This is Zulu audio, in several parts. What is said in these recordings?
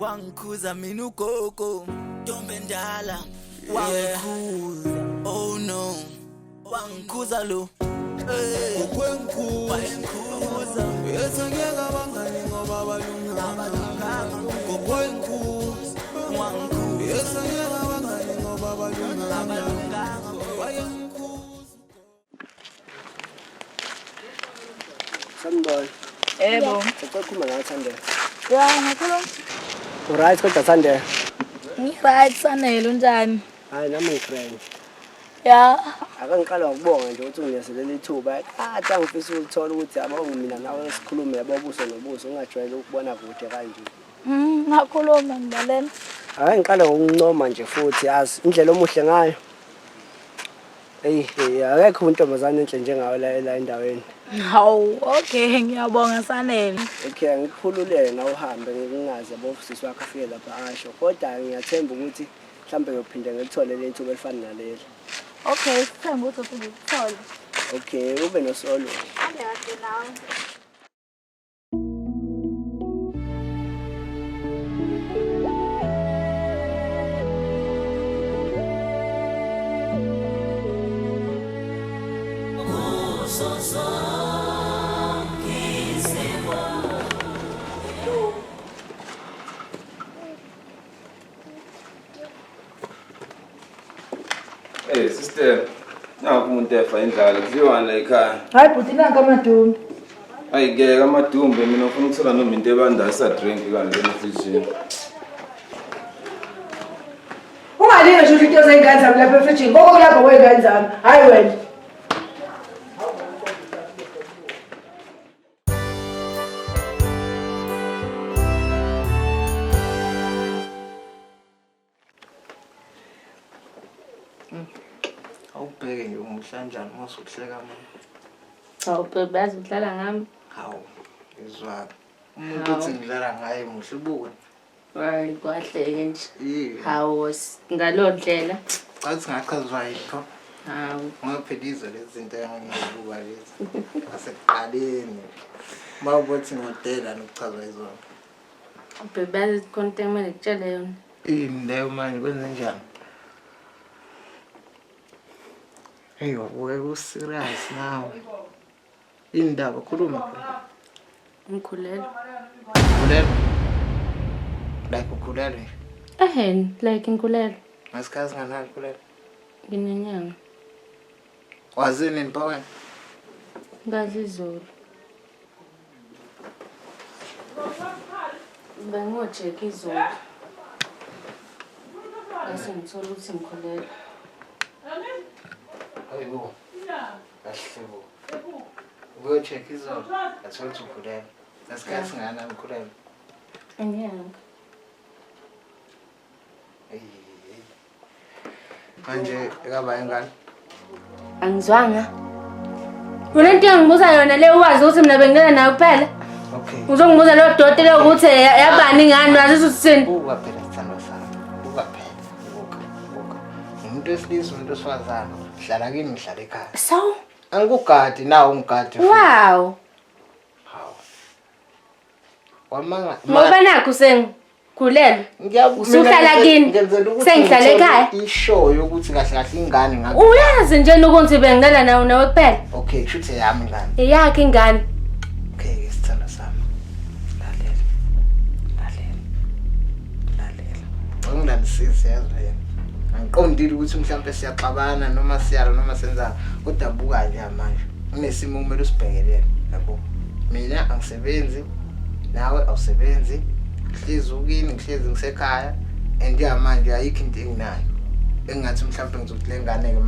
Wangikuza mina ugogo Ntombi endala wangikuza oh no wangikuza lo Ukwenkuza yesengeka abangani ngoba balunganga ukwenkuza wangikuza yesengeka abangani ngoba balunganga Sandoy. Yebo. Ukhuluma nawe Sandoy. Ya, ngikhuluma. Uright kodwa Sandoy. Ngi-right Sanelo njani? Hayi nami ngifriend. Ya. Akangiqala ukubonga nje ukuthi ungiyaselela ithuba. Kade angifisa ukuthola ukuthi yabo mina nawe sikhulume yabo ubuso nobuso ungajwayele ukubona kude kanje. Ngakhuluma ngilalela. Hayi ngiqala ngokuncoma nje futhi yazi indlela omuhle ngayo. Akekho untombazane enhle njengawe la endaweni. Hawu, okay, ngiyabonga Sanelo. Okay, ngikukhululeke na uhambe ngingaze abofisisi wakho afike lapha asho. Kodwa ngiyathemba ukuthi mhlambe uyophinde ngilithole le ntsuku elifana naleli. Okay, sithemba ukuthi ufike ukuthole. Okay, ube nosolo. Ande kahle nawe. Hey sister, naku umuntu efa indlala kudliwa la ekhaya. Hayi bhuti nanka amadumbe. Ayike amadumbe mina ufuna ukuthola noma into ebanda sa drink kanti efridge. Ungalinga nje into zengane zami lapha efridge. Ngoko kulapha kwengane zami. Hayi wena. awubheke nje umuhle kanjani mase ukuhleka manje Hawu, baby, yazi udlala ngami. hawu izwa umuntu uthi ngidlala ngaye muhle ubuke Hayi, kwahleke nje. yini Hawu, ngalo ndlela. Athi ngachazwa yipho Hawu. ngaphelizo lezi zinto engiyibuka lezi asekuqaleni mawubothi ngidela nokuchazwa izona Baby, yazi konke kumele ngitshele yona. yini leyo manje kwenze njani hey wabuke ku serious nawe indaba khuluma Ngikhulelwe. khulelwe like ukhulelwe Like ngikhulelwe. ngasikhathi nganali khulelwe Nginenyanga. wazini mpawena Ngazi izolo. Bengocheck izolo. Bese ngithola ukuthi ngikhulelwe. hayibo kahle bo uyocheck izolo athola ukuthi ukhulelwe ngasikhathi ngana ngikhulelwe Inyanga. manje ekaba ingane Angizwanga. Kunento engibuza yona le ukwazi ukuthi mina bengena nayo kuphela. okay Uzongibuza lo dotela ukuthi yabani ingane wazi usithini. buka phela sithando sami buka phela buka umuntu wesilisa umuntu osifazana hlala kini ngihlala ekhaya So, angikugadi nawo ungigadi wow. hawo wamanga Ngoba nakho sengikhulelwe. Usuhlala kini. Sengihlala ekhaya. ishow yokuthi kahle kahle ingane ngabe Uyazi nje ukuthi benginala nawo nawe kuphela. okay kushuthi yami ingane Iyakhe ingane. okay sithando sami lalela ungilalisisi yazi wena angiqondile ukuthi mhlawumbe siyaxabana noma siyala noma senzana kodwa buka nje manje unesimo kumele usibhekelele yabo mina angisebenzi nawe awusebenzi ngihlezi ukini ngihlezi ngisekhaya and manje ayikho into enginayo engathi mhlawumbe ngizokuthi lengane ke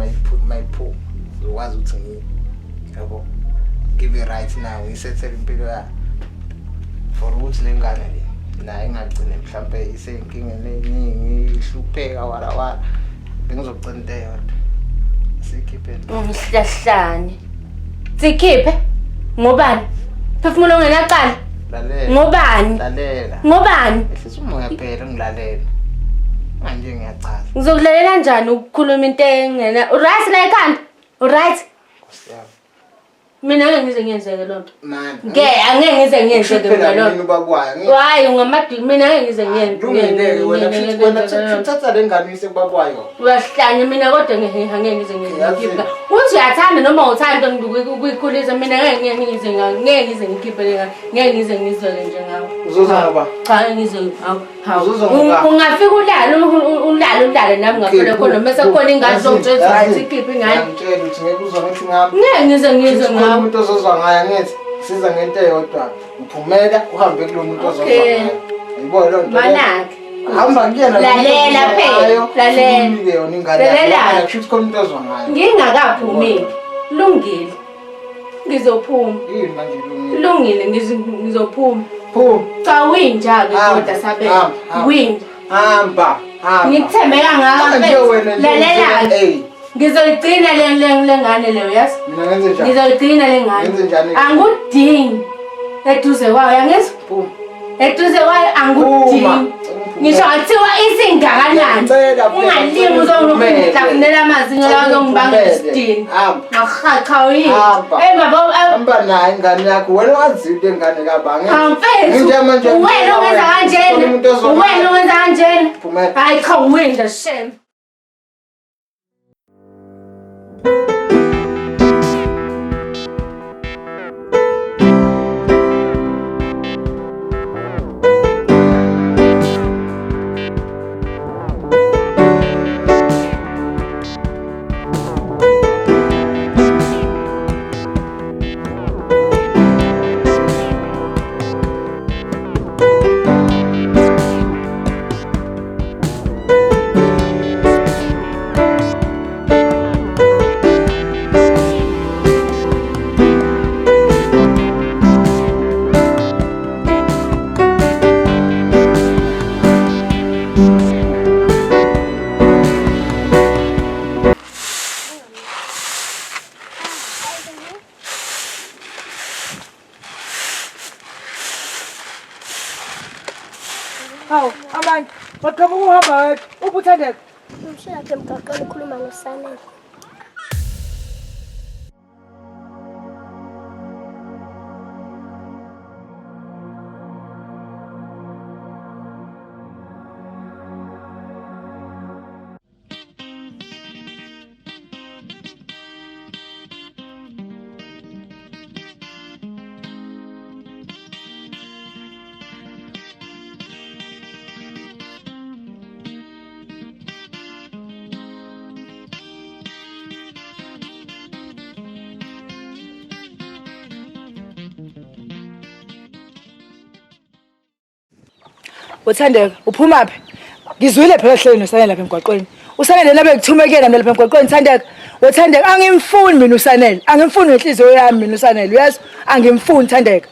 mayiphu uzokwazi ukuthi ngini yabo give it right now isethele impilo yakhe for ukuthi lengane le naye ingagcine mhlawumbe isenkingeni eningi ihlupheka wala bengizogcina yodwa sikhiphe Ngihlahlane. Sikhiphe. Ngobani? Phefumulo ngenaqala. lalela Ngobani? lalela Ngobani? ehlisa umoya phela ngilalela manje ngiyachaza Ngizokulalela kanjani ukukhuluma into engena. Right la ekhanda? Right? Nkosi yami Mina ngeke ngize ngiyenzeke lonto. Man. Angeke ngize ngiyenzeke mina lonto. Mina ubabwayo. Hayi ungamadi mina ngeke ngize ngiyenzeke. Lungile wena uthatha lengane ise kubabwayo. Uyahlanya mina kodwa ngeke ngize ngiyenzeke. Uthi uyathanda noma uthanda ukuyikhulisa mina ngeke ngize ngikhiphe lengane. Ngeke ngize ngizwele nje ngawo. Uzozwa ngoba. Cha ngize ungafika ulale nami ngaphela khona mase khona ingane zokutshela ikhiphe ingane. Ngitshela uthi ngeke uzwa ngithi ngami. Ngeke ngize ngawo. Umuntu ozozwa ngayo ngithi siza ngento eyodwa. Uphumela uhambe kulo muntu ozozwa ngayo. Yibona lo nto. Manaki. Hamba kuyena lalela phela lalela lalela kusho khona umuntu ozwa ngayo. Ngingakaphumi lungile ngizophuma yini manje lungile ngizophuma phuma cha winja ke kodwa sabe winja hamba ngithembe kangaka lalela ngizoyigcina lengane leyo yazi mina ngenze njani ngizoyigcina lengane angudingi eduze kwayo yangizwa phuma eduze kwayo angudingi ngisho ngathiwa isingakanani ungalimi uzongifundela amazinyo lawo uzongibanga isidini ngahacha uyini hamba naye ingane yakho wena waziyo ingane kabange wena ungenza kanjena hayi cha uwinda shame Hawu, abantu, baqhamuka uhamba ubuthandeka. Umshado emgaqweni ukhuluma ngosanele. Uthandeka, uphuma phi? Ngizwile phela hleli nosanele lapha emgwaqweni. Usanele nabe ngithumekela mina lapha emgwaqweni Thandeka. Uthandeka angimfuni mina usanele. Angimfuni ngenhliziyo yami mina usanele. Uyazi? Angimfuni Thandeka.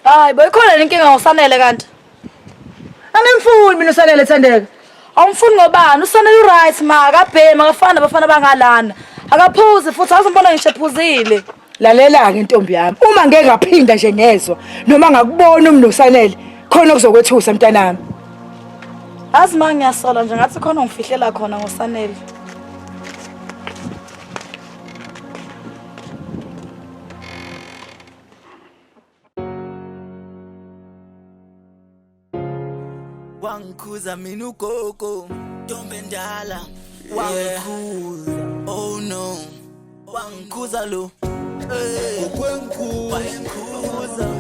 Hayi boyikhona inkinga ngosanele kanti. Angimfuni mina usanele Thandeka. Awumfuni ngobani? Usanele uright ma akabhema akafana bafana bangalana. Akaphuzi futhi awuzombona ngisho ephuzile. Lalela ke intombi yami. Uma ngeke ngaphinda nje ngezwe noma ngakubona umnosanele khona kuzokwethusa mntanami. Azi ma ngiyasola nje ngathi khona ngifihlela khona ngosanele. Wangikhuza mina ugogo ntombi endala wangikhuza oh no wangikhuza lo ukwenkhuza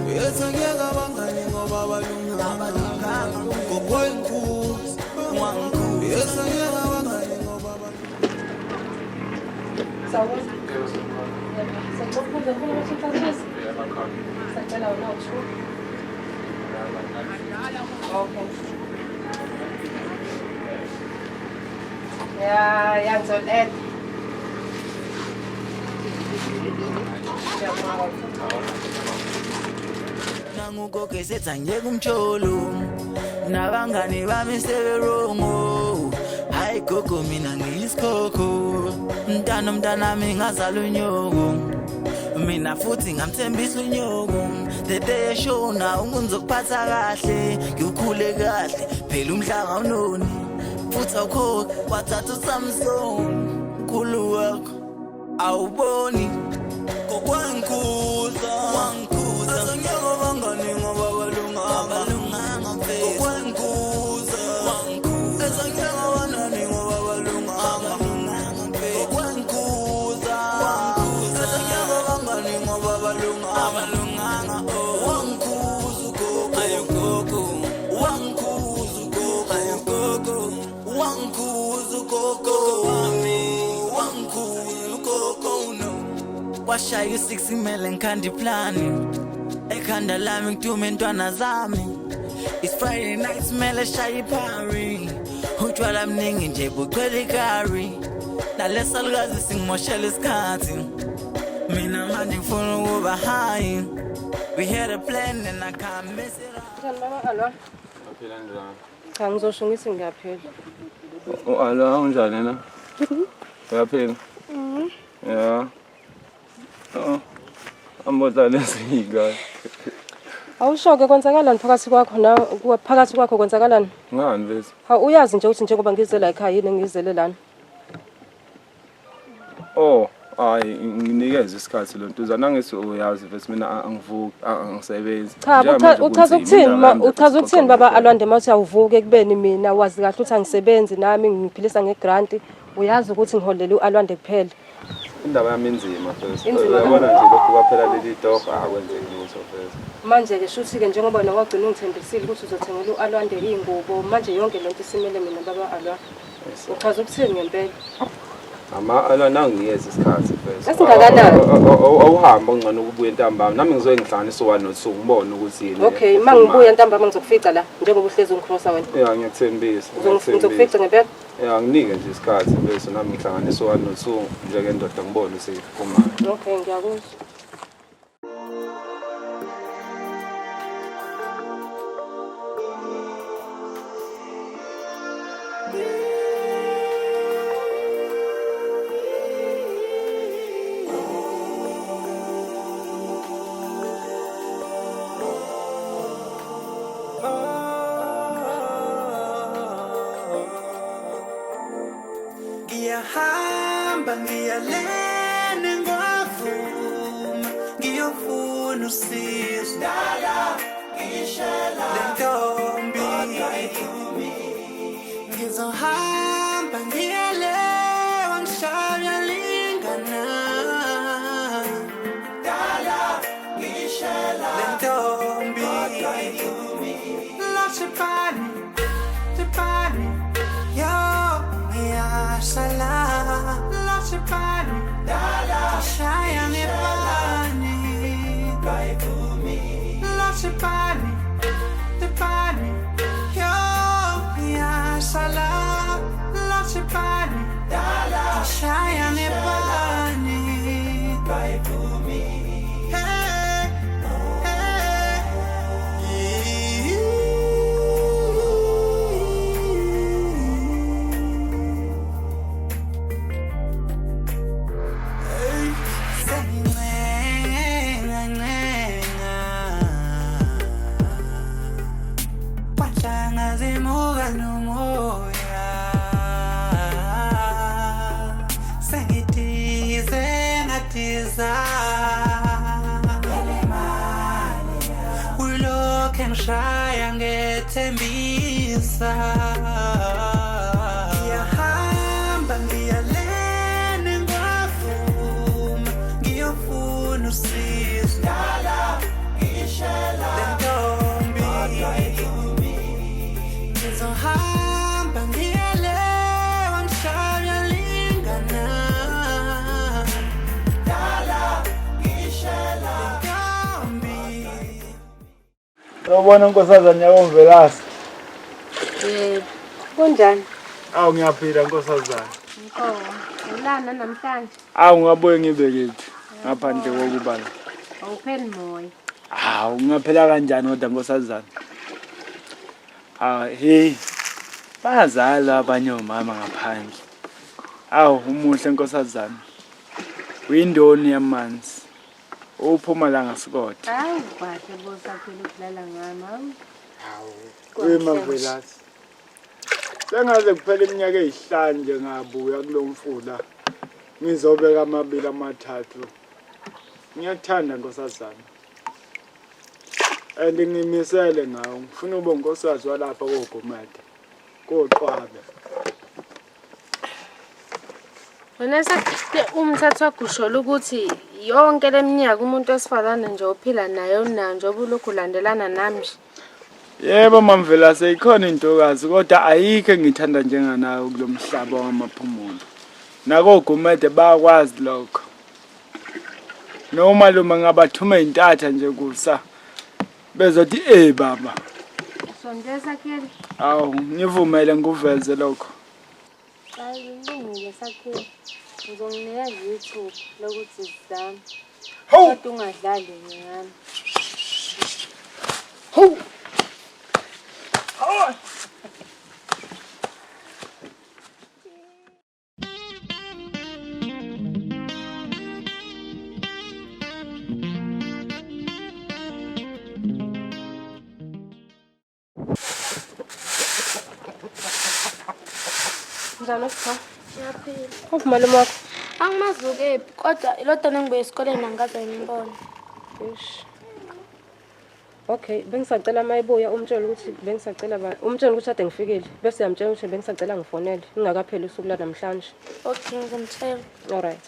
yethengeka abangani ngoba balunganga ukwenkhuza wangikhuza yethengeka abangani ngoba Ya zolet. nangugogo esetha ngeke umtsholo nabangani bami seberongo hayi gogo mina ngiyisikhokho mntanami ngazala unyoko mina futhi ngamthembisa unyoko the day eshona ungizokuphatha kahle ngikhule kahle phela umhlanga unoni futhi awukhokhi wathatha uSamson mkhulu wakho awuboni kokwangikhulu wangikuza ngeke bangani ngoba balunganga okwangikuza wangikuza ngeke banani ngoba balunganga okwangikuza wangikuza ngeke bangani ngoba balunganga wangikuza gogo ayo gogo wangikuza gogo ayo gogo wangikuza gogo wami wangikuza gogo no washaya u6 imele ngikhanda iplani ekhanda lami ngitume intwana zami It's Friday night smell shaya ipari utshwala mningi nje bucwele ikari nalesalukazi singimoshela isikhathi mina manje ngifuna ukuba high we had a plan and I can't mess it up Njani baba Alwa? Phela njani? Cha ngizosho ngithi ngiyaphela. Alwa unjani na? Uyaphila? Yeah. Ambotane sika. Awushoke kwenzakalani phakathi kwakho na phakathi kwakho kwenzakalani? Ngani bese? Ha uyazi nje ukuthi njengoba ngize la ekhaya yini ngizele lana. Oh, hayi nginikeze isikhathi lo ntuzana nangithi uyazi bese mina angivuki angisebenzi. Cha uchaza ukuthini baba Alwande mawuthi awuvuke kubeni mina wazi kahle ukuthi angisebenzi nami ngiphilisa ngegrant uyazi ukuthi ngiholele uAlwande kuphela. Indaba yami inzima first. Uyabona nje lokhu kwaphela leli dog akwenzeki lutho first. Manje ke shuthi ke njengoba nawagcina ungithembisile ukuthi uzothengela uAlwande ingubo manje yonke lento isimele mina baba Alwa. Uchaza ukuthini ngempela? Alwa nangiyeza isikhathi first. Esingakanani? Awuhamba ngcono ukubuya entambama. Nami ngizoye ngihlanganise one nothi ngibone ukuthi yini. Okay, mangibuya entambama ngizokufica la njengoba uhlezi ungikrosa wena. Yeah, ngiyathembisa. Ngizokufica ngempela. Yeah, nginike nje isikhathi bese nami ngihlanganise one no2 njenge ndoda ngibone ukuthi kumanje. Okay, ngiyakuzwa. Ngiyahamba ngiyalena ngwavuma ngiyofuna usizo dala ngishela lentombi ngizohamba ngiyalewa ngishaya lingana dala ngishela lentombi la chepani yo sala la chepani dala shaya ne pani kai kumi la chepani yo ya sala la chepani dala shaya ne pani kai kumi Ngishaya ngethembisa ngiyahamba ngiyalena ngwavuma ngiyofuna usizo dala ngishela lentombi ngizohamba ngiyalewa ngishaya lingana dala ngishela lentombi. Ubona nkosazana yakomvelasi. Kunjani? Awu ngiyaphila nkosazana. Ulana namhlanje. Awu ngabuye ngibekithi ngaphandle kokubala. Awupheli moya. Awu ngaphela kanjani kodwa nkosazana? Hey. Bazala abanye omama ngaphandle. Awu umuhle nkosazana. Uyindoni yamanzi. Uphuma la ngasikode. Hawu bahle bosaphela ukulala ngami. Hawu. Emvelasi. Sengaze kuphela iminyaka e5 nje ngabuya kulomfula. Ngizobeka amabili amathathu. Ngiyathanda nkosazana. and ngimisele ngawo ngifuna ube ngosazwa lapha koGomede koqwabe. Wena sakhe umthathu wakushola ukuthi yonke leminyaka umuntu wesifazane nje ophila naye unayo njengoba ulokhu ulandelana nami. Yebo mamvela seyikhona intokazi kodwa ayikho engithanda njenganayo kulomhlaba wamaphumulo. NakoGomede bayakwazi lokho. Noma luma ngabathuma intatha nje kusa. Bezothi baba. Sondela sakhe. Awu ngivumele nguveze lokho. Ayilungile sakhe. Ngizonginika YouTube lokuthi sizame. Ho! Kodwa ungadlali ngami. Ho! Njalo cha. Ngiyaphila. Uvumalume wakho. Angimazi-ke kodwa ilodwa engibuye esikoleni angikaze ngimbone. Ish. Okay, bengisacela mayibuya umtshela ukuthi umtshela ukuthi ade ngifikile bese yamtshela ukuthi bengisacela ngifonele ingakapheli usuku lanamhlanje. Okay, ngizomtshela. All right.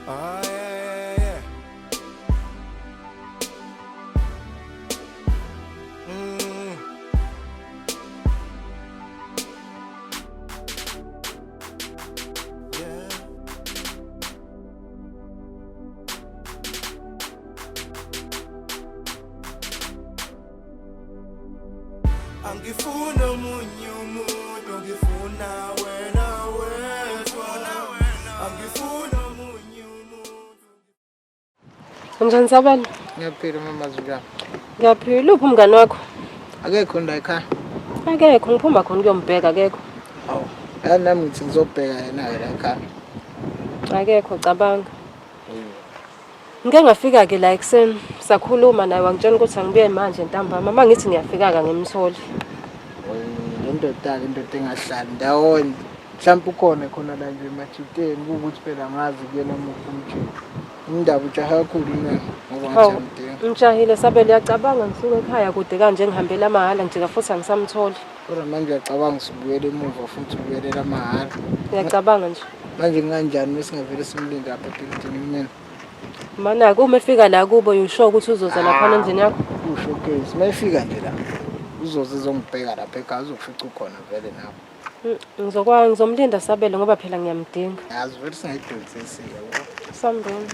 Ah, yeah, yeah. Yeah. Angifuna omunye umuntu, ngifuna wena wedwa. Angifuna omunye umuntu. Unjani Sabelo? Ngiyaphila mama Zulu. Ngiyaphila uphi umngani wakho? Akekho la ekhaya. Akekho ngiphuma khona kuyombheka akekho. Awu, nami ngithi ngizobheka yena la ekhaya. Akekho cabanga. Ngike ngafika ke la ekseni sakhuluma naye wangitshela ukuthi angibuye manje ntambama mangithi ngiyafika ka ngimtholi. Indoda engahlali ndawonye. Mhlawumbe ukhona khona la nje emathiteni ukuthi phela ngazi kuyena umuntu umjini. Indaba ujaha kakhulu mina ngoba ngiyamdinga. Ngijahile Sabelo uyacabanga ngisuka ekhaya kude kanje ngihambela amahala ngijika futhi angisamtholi. Kodwa manje uyacabanga sibuyele emuva futhi ubuyelela amahala. Ngiyacabanga nje. Manje kanjani mesingavele simlinde lapha ebhilidini mina? Mana uma efika la kubo uyisho ukuthi uzoza lapha endlini yakho. Usho case mayifika nje la. Uzoze uzongibheka lapha ekhaya uzofica ukhona vele nawe. Ngizomlinda Sabelo ngoba phela ngiyamdinga. Yazi vele singayidonsisi yabo. Sambona.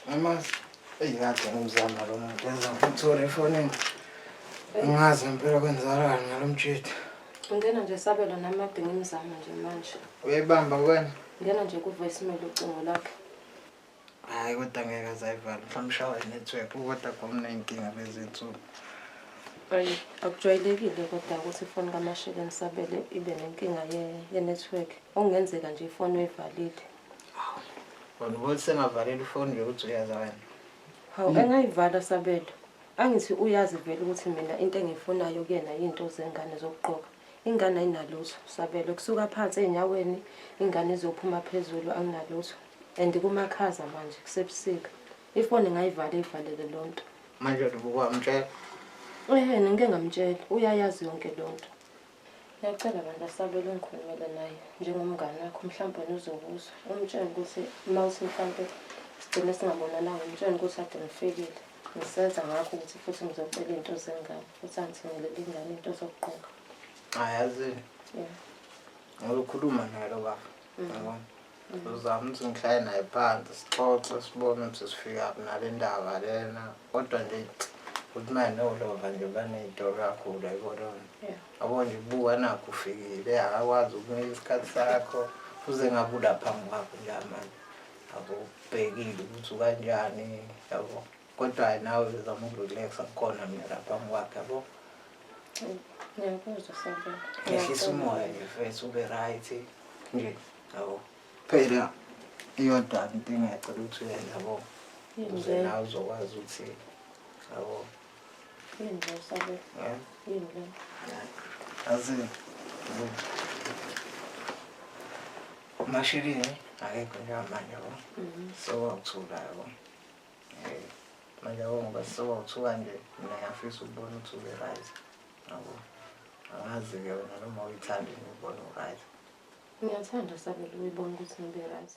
Mama, ngathi ngimzama lo muntu enza ngithola efonini. Ngazi impela kwenzakala ngalomtshithu. Ngena nje Sabelo nami ade ngimzama nje manje. Uyayibamba kwena? Ngena nje ku voicemail ucingo lakhe. Hayi kodwa ngeke azayivala. Mhlawumbe shawa network kodwa khona inkinga bezinsuku. Ayi akujwayelekile kodwa ukuthi ifoni kaMashele Sabelo ibe nenkinga ye-network. Okungenzeka nje ifoni uyivalile. Wona ukuthi sengavaleli ifoni nje ukuthi uyaza wena. Hawu engayivala Sabelo. Angithi uyazi vele ukuthi mina into engiyifunayo kuyena into zengane zokuqoka. Ingane ayinalutho Sabelo kusuka phansi enyaweni ingane izophuma phezulu anginalutho. And kumakhaza manje kusebusika. Ifoni ngayivala ivalele lonto. Manje ubukwamtshela. Ngeke ngamtshela uyayazi yonke lonto. Ngiyacela bandla Sabelo ngikhulumele naye njengomngane wakho mhlawumbe uzokuzwa. Umtshela ukuthi mawuthi mhlawumbe sigcine singabonana ngimtshela ukuthi ade ngifikile. Ngisenza ngakho ukuthi futhi ngizocela into zengane futhi angithengele ingane into zokuqoka. Ayazi. Yeah. Ngikukhuluma naye lo baba. Yabona. uzama ukuthi ngihlaye naye phansi sixoxe sibone ukuthi sifika nale ndaba lena kodwa nje uthi manje nolova nje baney'tori kakhulu ayibona yabo nje buka nakho ufikile akakwazi ukunika isikhathi sakho fuze ngabe ula phambi kwakho nje manje yabo ubhekile ukuthi ukanjani yabo kodwa nawe uzama ukurelaxa khona mina la phambi kwakhe yabo ngiyakuzwa Sabela ngehlisa umoya nje mfethu ube right nje yabo phela iyodwa into engiyacela ukuthi uyenze yabo ukuze nawe uzokwazi ukuthi yabo yini le Sabela yini le azi mashirini akekho njengamanje yabo sokwawuthula yabo manje yabo ngoba sokwawuthuka nje mina ngiyafisa ukubona ukuthi ube right yabo angazi-ke wena noma uyithanda ngibona u-right ngiyathanda Sabela uyibona ukuthi ngibe right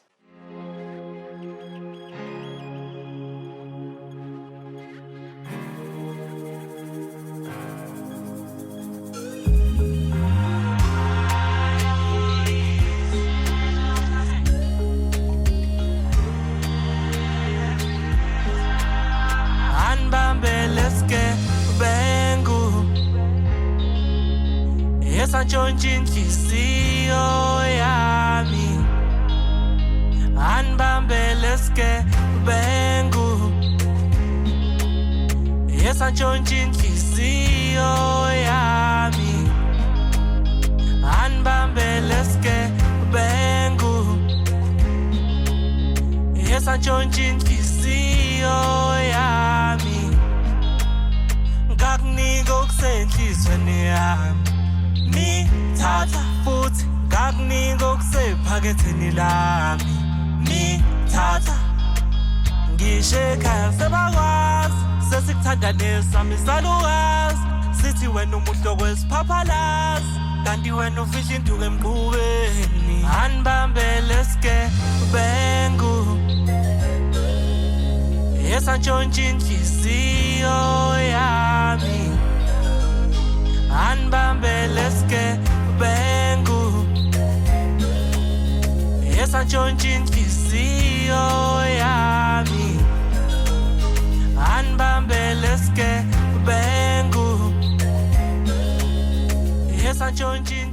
Sanchonji inhliziyo yami anibambeleske bengu Sanchonji inhliziyo yami anibambeleske bengu Sanchonji inhliziyo yami ngakunika okusenhlizweni yami mi tata futhi ngakunika okusephaketheni lami mi tata ngisho ekhaya sebakwazi sesikuthandanisa misalukazi sithi wena umuhlo kwesiphaphalazi kanti wena ufihla induku emqubeni anibambeleske bengu Sanchonji inhliziyo yami anibambeleske bengu Sanchonji inhliziyo yami anibambeleske bengu Sanchonji